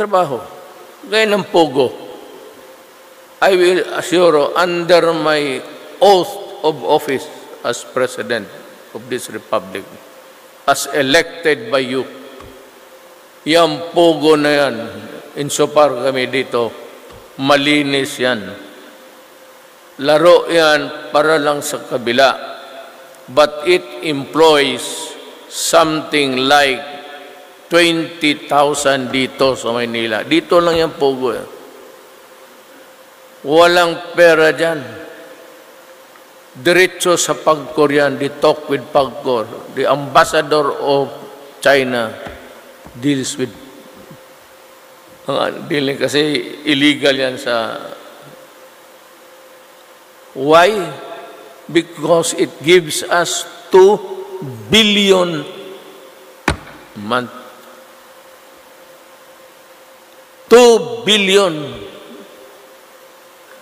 trabaho. Gaya ng Pogo. I will assure under my oath of office as President of this Republic, as elected by you, yung Pogo na yan, insofar kami dito, malinis yan. Laro yan para lang sa kabila. But it employs something like 20,000 dito sa Maynila. Dito lang yung Pogo. Walang pera dyan. Diretso sa PAGCOR yan. They talk with PAGCOR. The ambassador of China deals with dealing kasi illegal yan sa... Why? Because it gives us 2 billion month. 2 billion.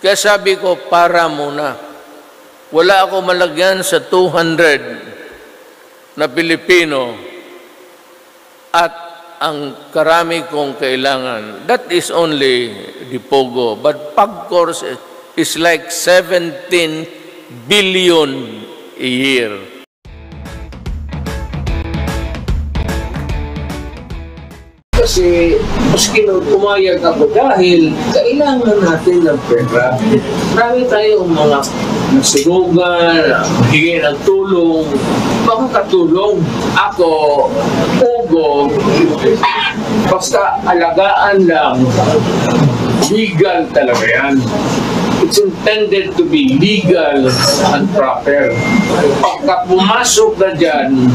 Kaya sabi ko, para muna. Wala ako malagyan sa 200 na Pilipino at ang karami kong kailangan. That is only the Pogo. But PAGCOR is like 17 billion a year. Kasi maski nung pumayag ako dahil kailangan natin ng pera. Marami tayong mga nasunugan, hingin ng tulong, makakatulong. Ako, Pogo, basta alagaan lang, legal talaga yan. It's intended to be legal and proper. Pagka pumasok na dyan,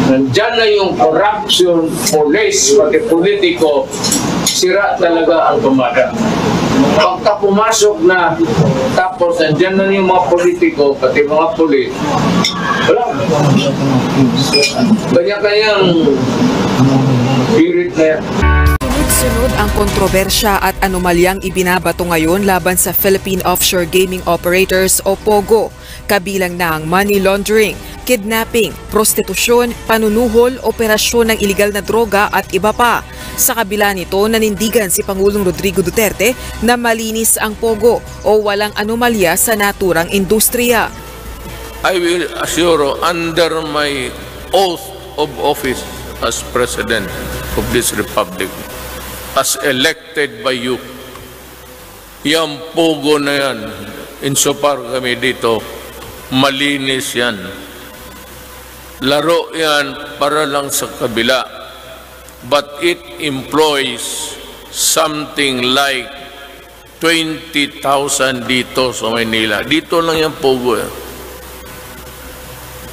nandyan na yung corruption, police, pati politiko, sira talaga ang tumada. Pagka pumasok na, tapos nandyan na yung mga politiko, pati mga polis, wala. Kanya-kanyang spirit na yan. Sunod ang kontrobersya at anomalyang ibinabato ngayon laban sa Philippine Offshore Gaming Operators o POGO, kabilang na ang money laundering, kidnapping, prostitusyon, panunuhol, operasyon ng iligal na droga at iba pa. Sa kabila nito, nanindigan si Pangulong Rodrigo Duterte na malinis ang POGO o walang anomalya sa naturang industriya. I will assure under my oath of office as President of this Republic, as elected by you, yung Pogo na yan, insofar kami dito, malinis yan. Laro yan para lang sa kabila. But it employs something like 20,000 dito sa Maynila. Dito lang yung Pogo.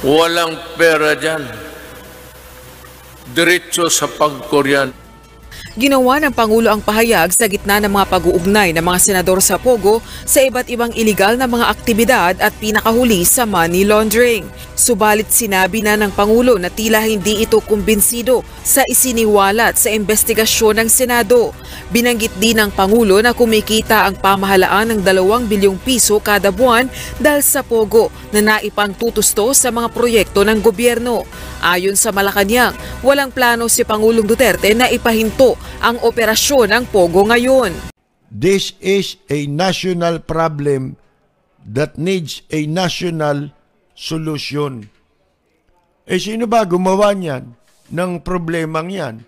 Walang pera dyan. Diretso sa PAGCOR yan. Ginawa ng Pangulo ang pahayag sa gitna ng mga pag-uugnay ng mga senador sa POGO sa iba't ibang iligal na mga aktibidad at pinakahuli sa money laundering. Subalit sinabi na ng Pangulo na tila hindi ito kumbinsido sa isiniwalat sa investigasyon ng Senado. Binanggit din ng Pangulo na kumikita ang pamahalaan ng 2 bilyong piso kada buwan dahil sa POGO na naipang tutusto sa mga proyekto ng gobyerno. Ayon sa Malacanang, walang plano si Pangulong Duterte na ipahinto ang operasyon ng POGO ngayon. This is a national problem that needs a national solution. Sino ba gumawa niyan ng problemang yan?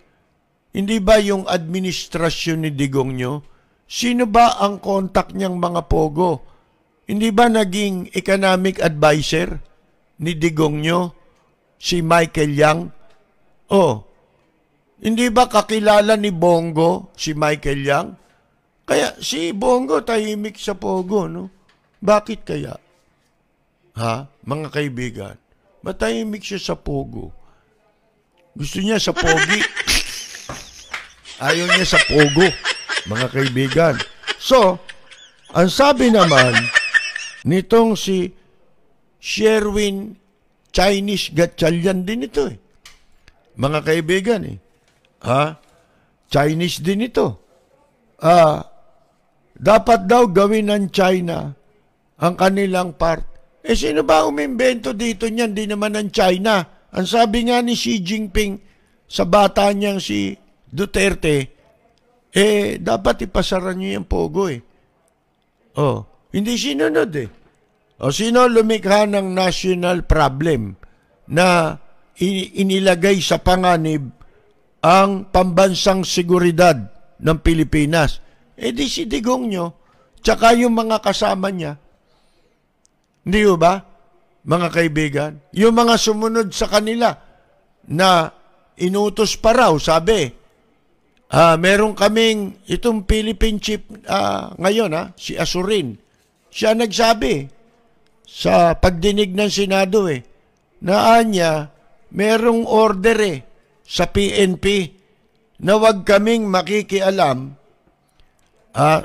Hindi ba yung administrasyon ni Digongyo? Sino ba ang kontak niyang mga POGO? Hindi ba naging economic advisor ni Digongyo? Si Michael Yang? Hindi ba kakilala ni Bongo si Michael Yang? Kaya si Bongo tahimik sa POGO, no? Bakit kaya? Mga kaibigan, matahimik siya sa POGO. Gusto niya sa POGI. Ayaw niya sa POGO, mga kaibigan. So, ang sabi naman nitong si Sherwin Chinese Gatchalian din ito mga kaibigan Chinese din ito. Dapat daw gawin ng China ang kanilang part. Sino ba umimbento dito niyan? Di naman ng China. Ang sabi nga ni Xi Jinping sa bata niyang si Duterte, dapat ipasara nyo yung Pogo eh. Oh, hindi sinunod eh. O sino lumikha ng national problem na inilagay sa panganib ang pambansang seguridad ng Pilipinas? Di si Digong nyo, tsaka yung mga kasama niya. Hindi ba, mga kaibigan? Yung mga sumunod sa kanila na inutos pa raw, sabi, meron kaming itong Philippine chief ngayon, si Asurin. Siya nagsabi sa pagdinig ng Senado na anya, merong order sa PNP na wag kaming makikialam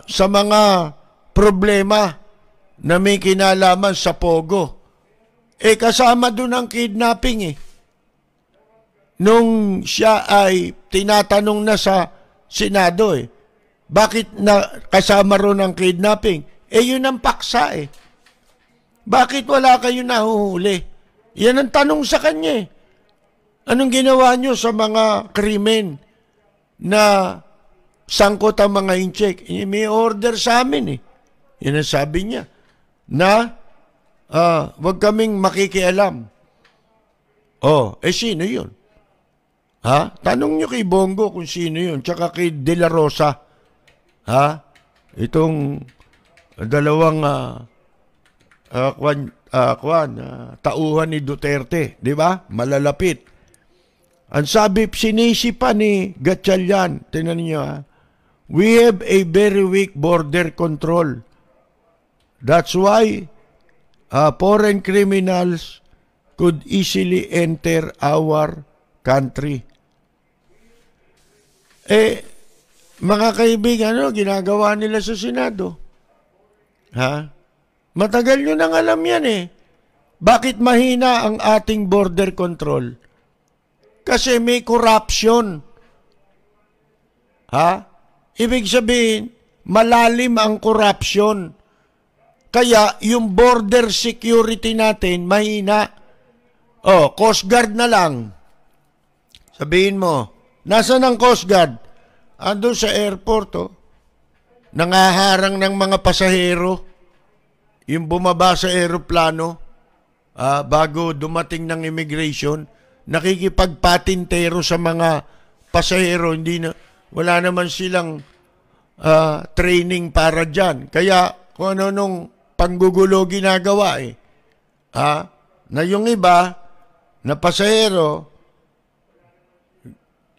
sa mga problema na may kinalaman sa Pogo. Kasama doon ang kidnapping nung siya ay tinatanong na sa Senado bakit na kasama ron ang kidnapping? Yun ang paksa Bakit wala kayo nahuhuli? Yan ang tanong sa kanya Anong ginawa nyo sa mga krimen na sangkot ang mga incheck? May order sa amin Yan ang sabi niya. Na wag kaming makikialam. Sino yun? Tanong nyo kay Bongo kung sino yun. Tsaka kay De La Rosa. Itong dalawang tauhan ni Duterte. Di ba? Malalapit. Ang sabi, sinisipa ni Gatchalian. Tingnan niyo we have a very weak border control. That's why foreign criminals could easily enter our country. Mga kaibigan, ginagawa nila sa Senado? Matagal nyo nang alam yan Bakit mahina ang ating border control? Kasi may corruption. Ibig sabihin, malalim ang corruption. Kaya yung border security natin mahina. Coast Guard na lang. Sabihin mo, nasaan ang Coast Guard? Ando sa airport, nangaharang ng mga pasahero. Yung bumaba sa aeroplano, bago dumating ng immigration, nakikipagpatintero sa mga pasahero. Wala naman silang training para dyan. Kaya kung ano nung panggugulo ginagawa na yung iba na pasahero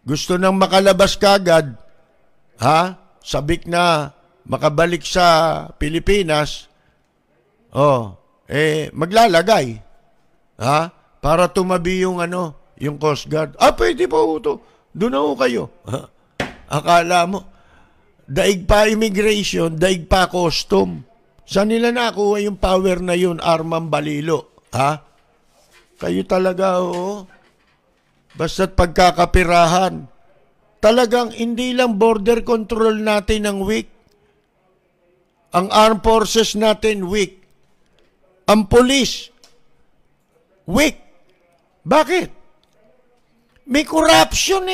gusto nang makalabas kagad, sabik na makabalik sa Pilipinas, maglalagay, para tumabi yung yung Coast Guard. Pwede po ito. Doon na kayo. Akala mo, daig pa immigration, daig pa custom. Saan nila nakuha yung power na yun, Armand Balilo? Kayo talaga, basta't pagkakapirahan. Talagang hindi lang border control natin ang weak. Ang armed forces natin weak. Ang police weak. Bakit? May corruption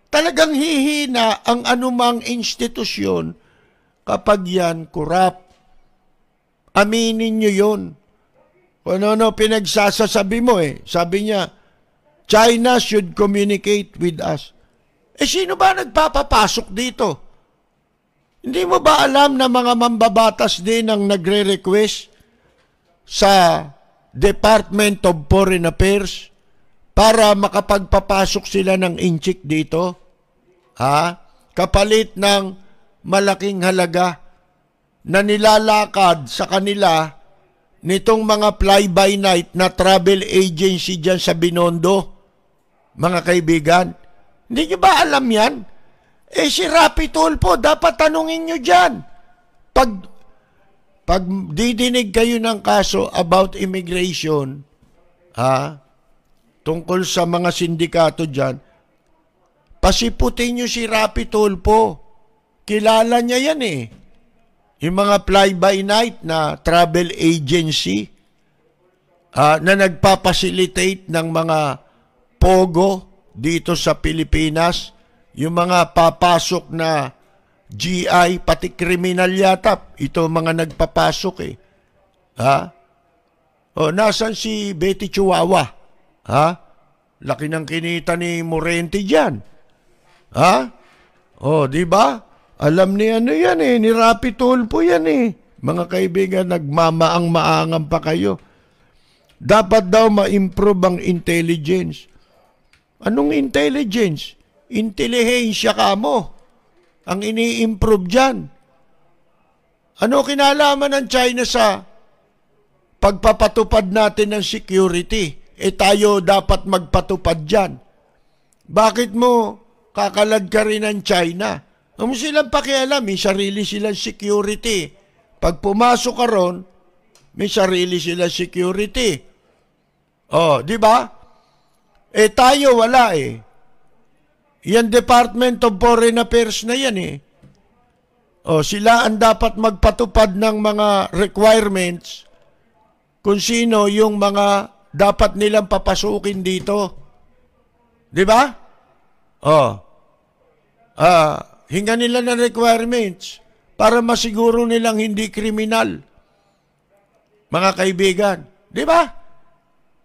Talagang hihina ang anumang institusyon kapag yan corrupt. Aminin nyo yun. Kung ano pinagsasasabi mo Sabi niya, China should communicate with us. Sino ba nagpapapasok dito? Hindi mo ba alam na mga mambabatas din ang nagre-request sa Department of Foreign Affairs para makapagpapasok sila ng inchik dito? Kapalit ng malaking halaga na nilalakad sa kanila nitong mga fly-by-night na travel agency dyan sa Binondo, mga kaibigan. Hindi nyo ba alam yan? Si Rapi Tulfo, dapat tanungin nyo dyan. Pag didinig kayo ng kaso about immigration, tungkol sa mga sindikato dyan, pasiputin nyo si Rapi Tulfo. Kilala niya yan Yung mga fly-by-night na travel agency na nagpapacilitate ng mga pogo dito sa Pilipinas, yung mga papasok na GI, pati kriminal yata. Ito mga nagpapasok eh. Ha? O, nasan si Betty Chihuahua? Ha? Laki ng kinita ni Morente dyan. Ha? O, di ba? Alam ni ano yan eh, ni Rapi Tulfo yan eh. Mga kaibigan, nagmamaang-maangan pa kayo. Dapat daw ma-improve ang intelligence. Anong intelligence? Intelihensya ka mo. Ang ini-improve dyan. Ano kinalaman ng China sa pagpapatupad natin ng security? Tayo dapat magpatupad dyan. Bakit mo kakalad ka rin ng China? Ano silang pakialam? May sarili silang security. Pag pumasok ka ron, may sarili silang security. Oh, di ba? Tayo wala eh. Yan Department of Foreign Affairs na yan eh. O, sila ang dapat magpatupad ng mga requirements kung sino yung mga dapat nilang papasukin dito. Di ba? Hinga nila ng requirements para masiguro nilang hindi kriminal. Mga kaibigan. Di ba?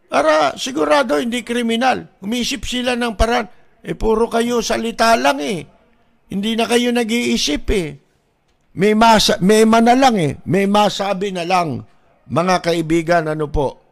Para sigurado hindi kriminal. Umisip sila ng paraan. Puro kayo salita lang eh. Hindi na kayo nag-iisip eh. May mana lang eh. May masabi na lang. Mga kaibigan, ano po?